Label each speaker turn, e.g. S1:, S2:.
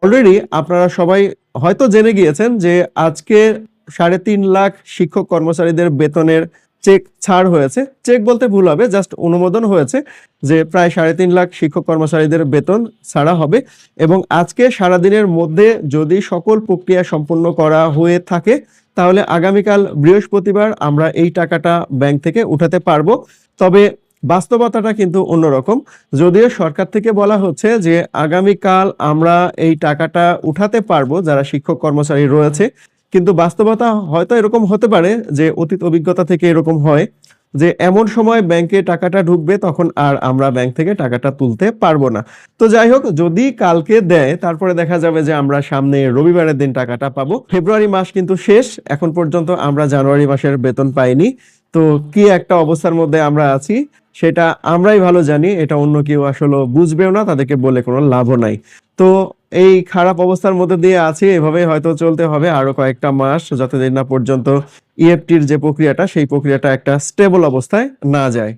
S1: Already আপনারা সবাই হয়তো জেনে গিয়েছেন যে আজকে ৩.৫ লাখ শিক্ষক কর্মচারীদের বেতনের চেক ছাড় হয়েছে। চেক বলতে ভুল হবে, জাস্ট অনুমোদন হয়েছে যে প্রায় ৩.৫ লাখ শিক্ষক কর্মচারীদের বেতন ছাড়া হবে এবং আজকে সারাদিনের মধ্যে যদি সকল প্রক্রিয়া সম্পূর্ণ করা হয়ে থাকে তাহলে আগামীকাল বৃহস্পতিবার আমরা এই টাকাটা ব্যাংক থেকে উঠাতে পারবো। তবে বাস্তবতাটা কিন্তু অন্যরকম। যদিও সরকার থেকে বলা হচ্ছে যে আগামীকাল আমরা এই টাকাটা উঠাতে পারবো যারা শিক্ষক কর্মচারী রয়েছে, কিন্তু বাস্তবতা হয়তো এরকম হতে পারে যে অতীত অভিজ্ঞতা থেকে এরকম হয় যে এমন সময় ব্যাংকে টাকাটা ঢুকবে তখন আর আমরা ব্যাংক থেকে টাকাটা তুলতে পারবো না। তো যাই হোক, যদি কালকে দেয় তারপরে দেখা যাবে যে আমরা সামনে রবিবারের দিন টাকাটা পাবো। ফেব্রুয়ারি মাস কিন্তু শেষ, এখন পর্যন্ত আমরা জানুয়ারি মাসের বেতন পাইনি। তো কি একটা অবস্থার মধ্যে আমরা আছি সেটা আমরাই ভালো জানি, এটা অন্য কেউ আসলে বুঝবেও না, তাদেরকে বলে কোনো লাভও নাই। তো এই খারাপ অবস্থার মধ্যে দিয়ে আছি, এভাবে হয়তো চলতে হবে আরো কয়েকটা মাস, যতদিন না পর্যন্ত ইএফটির যে প্রক্রিয়াটা সেই প্রক্রিয়াটা একটা স্টেবল অবস্থায় না যায়।